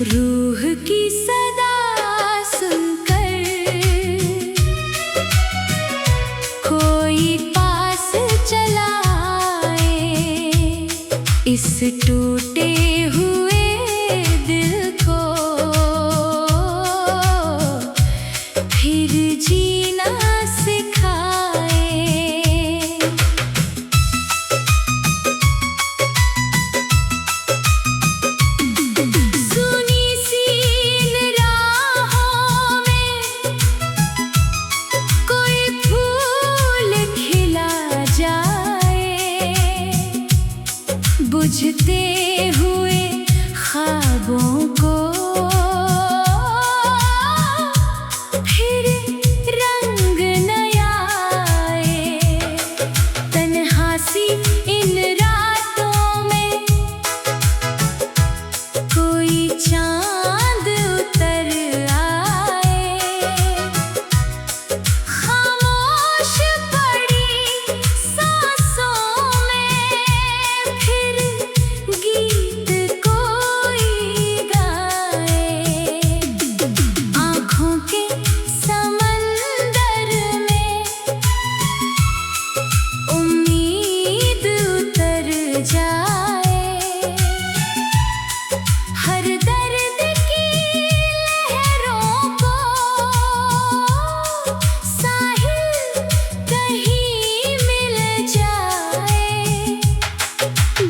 रूह की सदा सुनकर कोई पास चला आए, इस टूटे हुए दिल को फिर जीना सिखाए। सुनी सी इन राहों में कोई फूल खिला जाए, बुझते हुए ख्वाबों को फिर रंग नया आए। तन्हा सी इन रातों में कोई चांद उतर आए, खामोश पड़ी सांसों में फिर गीत कोई गाए। आँखों के समंदर में उम्मीद उतर जाए, हर दर्द की लहरों को साहिल कहीं मिल जाए।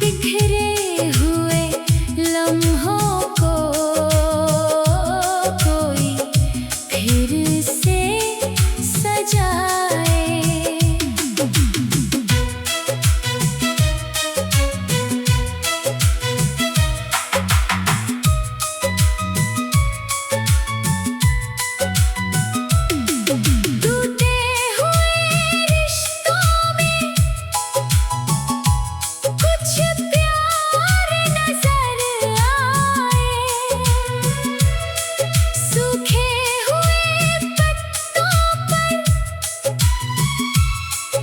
बिखरे हुए लम्हों को कोई फिर से सजाए। टूटे हुए रिश्तों में कुछ प्यार नजर आए, सूखे हुए पत्तों पर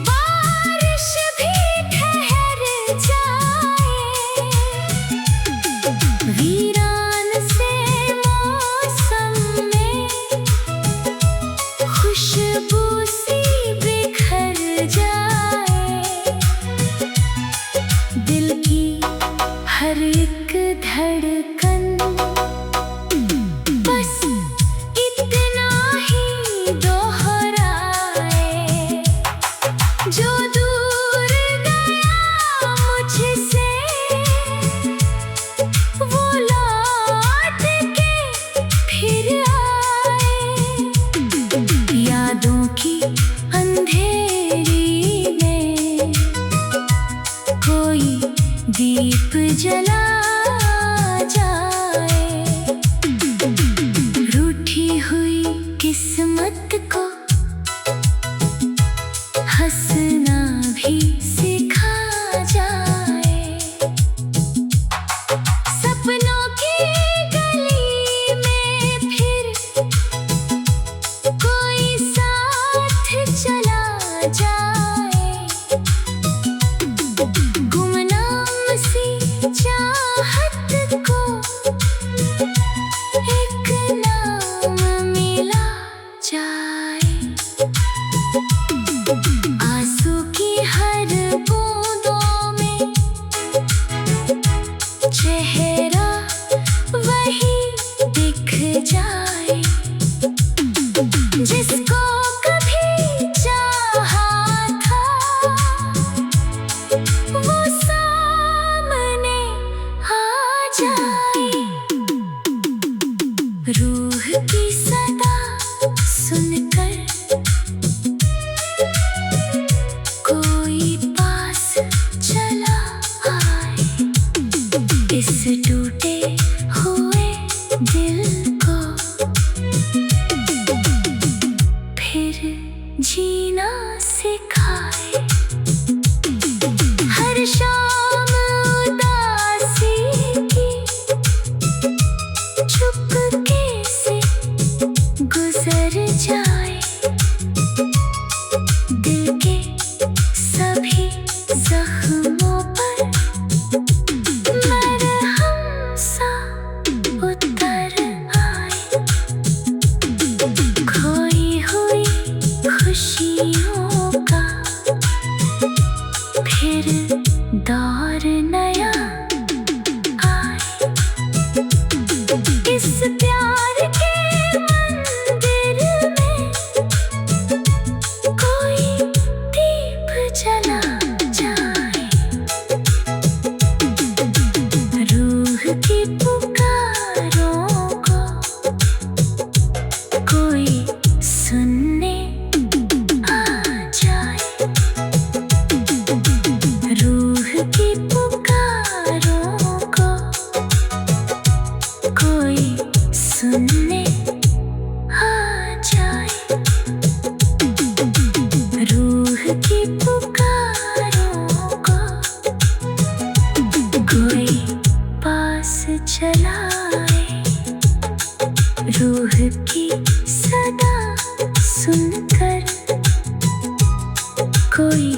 बारिश भी ठहर जाए। वीरान से मौसम में खुशबू सी बिखर जाए, दिल की हर एक धड़कन बस इतना ही दोहराए। जो दूर गया मुझसे वो लौट के फिर आए। यादों की अंधेरी में कोई दीप जला जाए, रूठी हुई किस्मत को हंसना भी सिखा जाए। सपनों की गली में फिर कोई साथ चला जाए, गुमनाम सी चाहत को एक नाम मिला जाए। आंसू की हर बूंदों में चेहरा वही दिख जाए, जिसको कभी चाहा था वो सामने आ जाए। रूह की सदा सुनकर कोई पास चला आए, इस टूटे हुए दिल को फिर जीना सिखाए। हर शाम उदासी की चुपके से गुजर जाए, दिल के सभी जख्मों पर मरहम सा उतर आए। रूह की सदा सुनकर कोई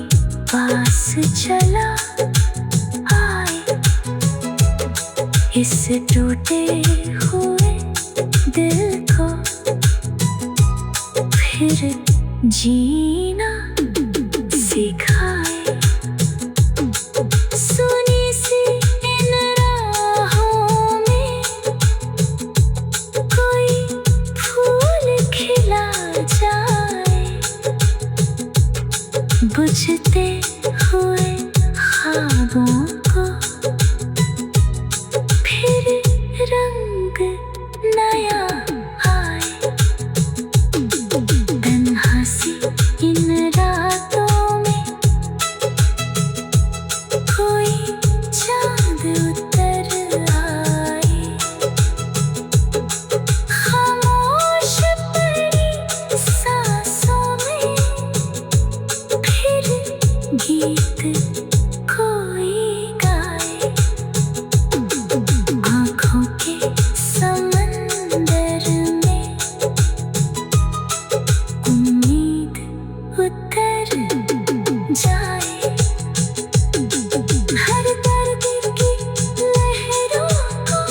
पास चला आए। इस टूटे हुए दिल को फिर जीना सिखाए। सुनी सी इन राहों में कोई फूल खिला जाए। बुझते हुए ख्वाबों को फिर रंग नया आए। तन्हा सी इन रातों में कोई चाँद उतर आए। खामोश पड़ी सांसों में फिर गीत कोई गाए। आँखों के समंदर में उम्मीद उतर जाए। हर दर्द की लहरों को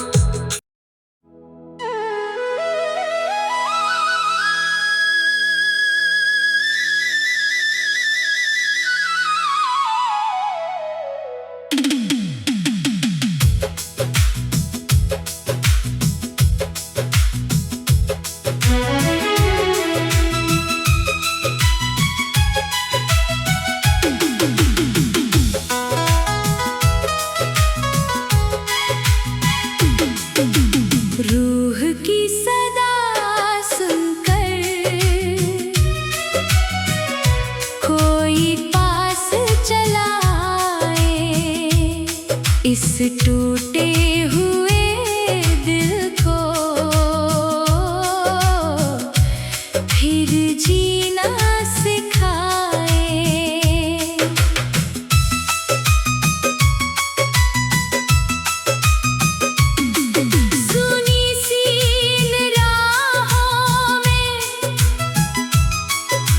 रूह की सदा सुनकर कोई पास चला आए। इस टूटे हुए दिल को फिर जीना सिखाए। सुनी सी इन राहों में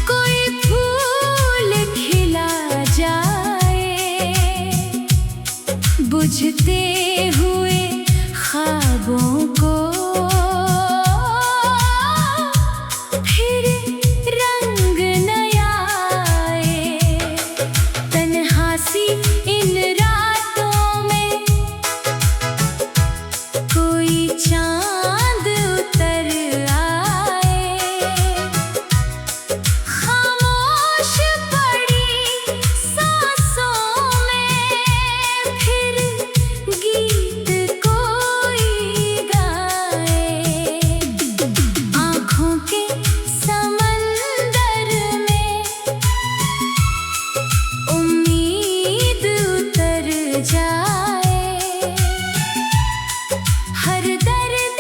कोई फूल खिला जाए। बुझते हुए ख्वाबों को फिर रंग नया आए। तन्हा सी इन रातों में कोई चाँद उतर आए। खामोश पड़ी सांसों में फिर गीत कोई गाए। आँखों के समंदर में उम्मीद उतर जाए। हर दर्द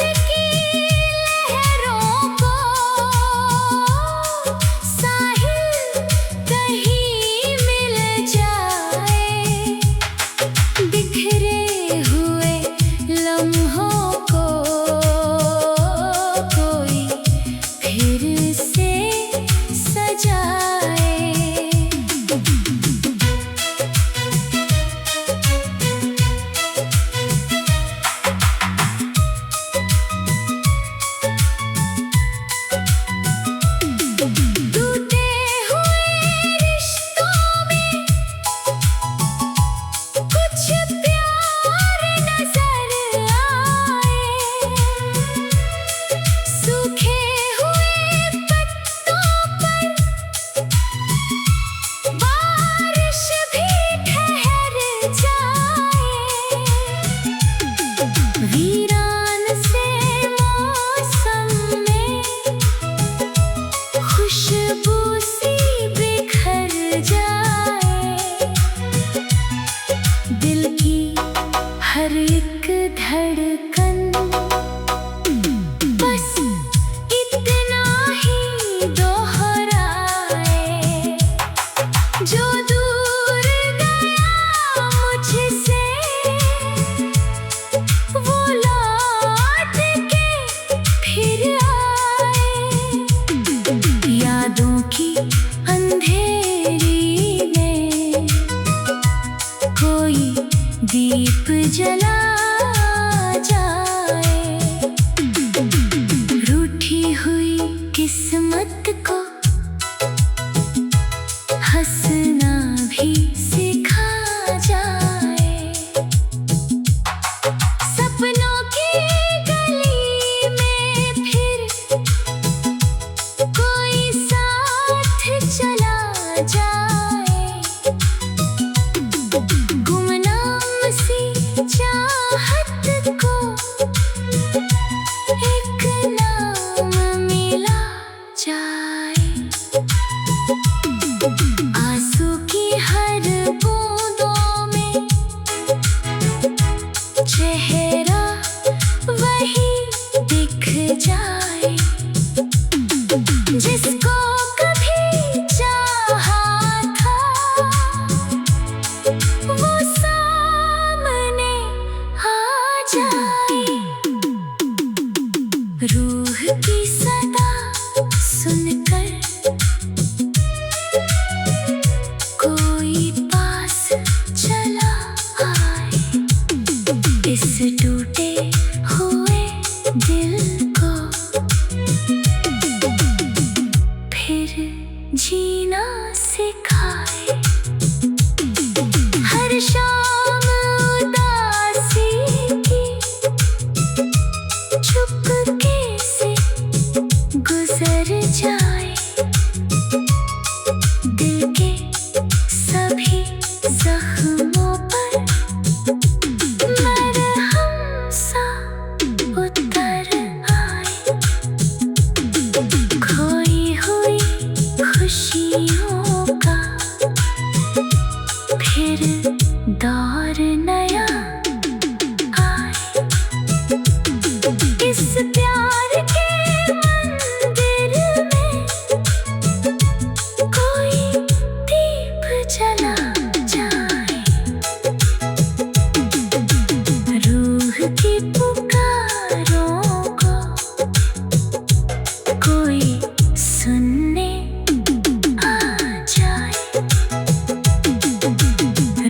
रूह की सदा सुनकर कोई पास चला आए, इस टूटे हुए दिल को फिर जीना सिखाए। हर शाम उदासी की चुपके से गुजर जाए, दिल के सभी जख्मों पर मरहम सा उतर आए। खोई हुई खुशियों का फिर दौर नया आए। इस प्यार के मंदिर में कोई दीप जला जाए। रूह की पुकारों को कोई सुनने आ जाए।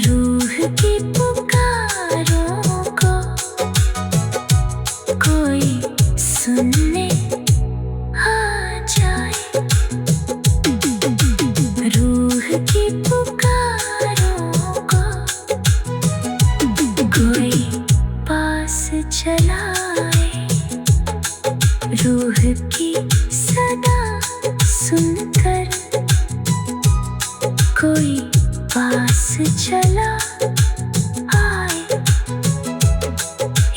रूह की पुकारों को कोई सुनने आ जाए। रूह की पुकारों को कोई पास चलाए। रूह की सदा सुनकर कोई पास चला आए,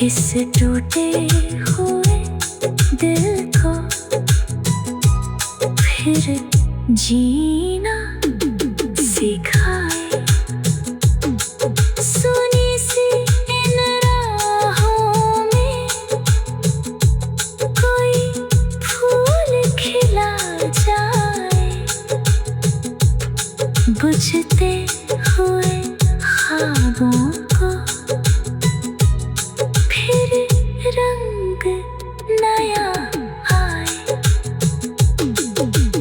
इस टूटे हुए दिल को फिर जीना सिखाए। सुनी सी इन राहों में कोई फूल खिला जाए, बुझते हुए ख्वाबों को फिर रंग नया आए।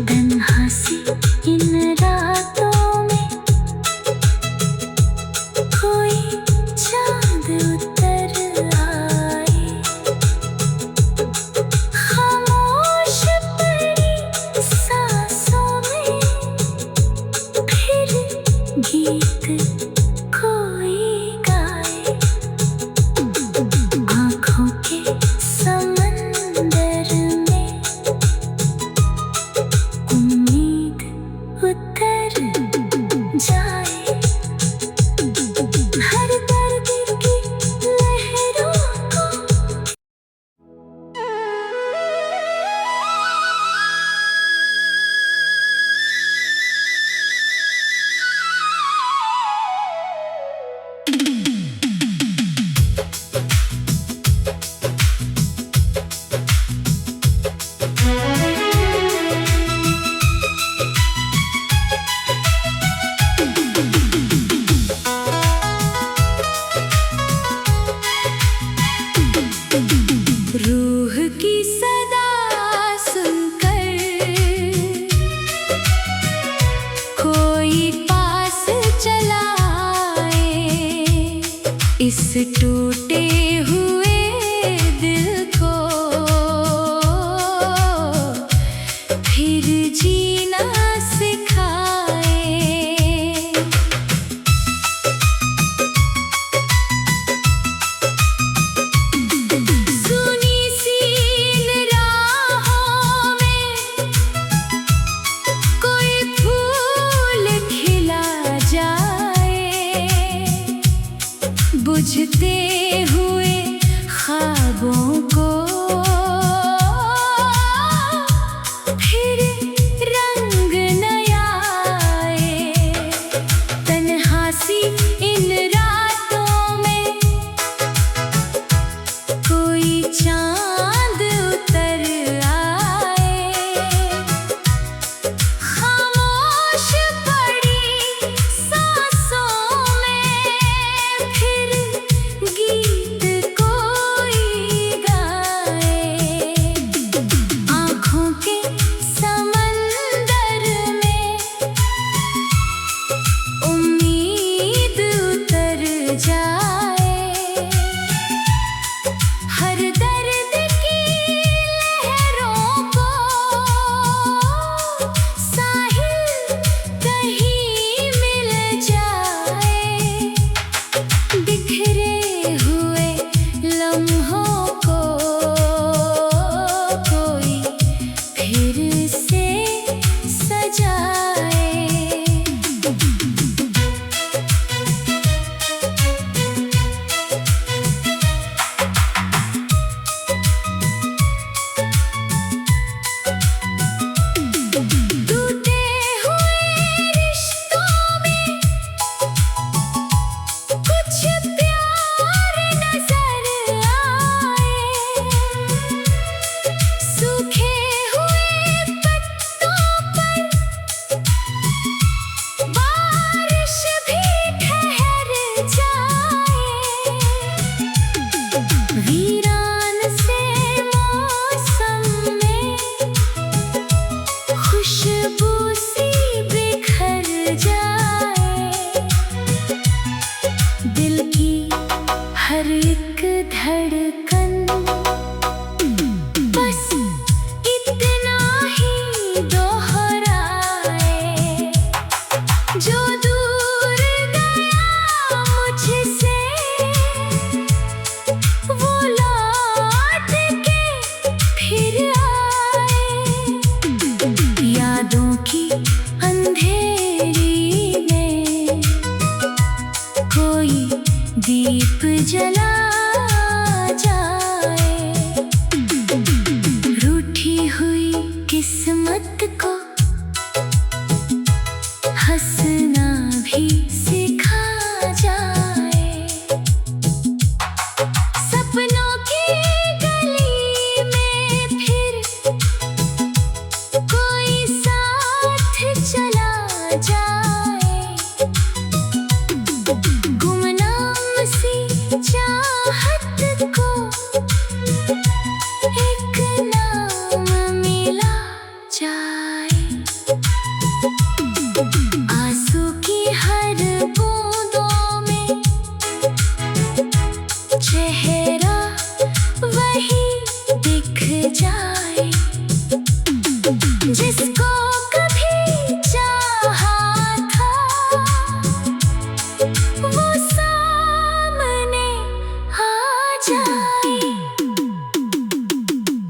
तन्हा सी इन रातों में कोई चांद उतर आए। खामोश पड़ी सांसों में फिर गीत कोई गाए। आँखों के समंदर में उम्मीद उतर जाए। हर दर्द की लहरों को रूह की सदा सुनकर कोई पास चला आए, इस टूटे हुए दिल को फिर जीना सिखाए। सुनी सी इन राहों में कोई फूल खिला जाए, बुझते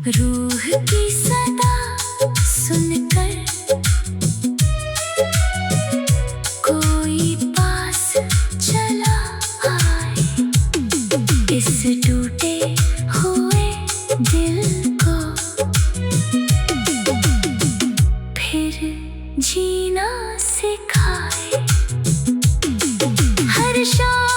रूह की सदा सुनकर कोई पास चला आए, इस टूटे हुए दिल को फिर जीना सिखाए। हर शाम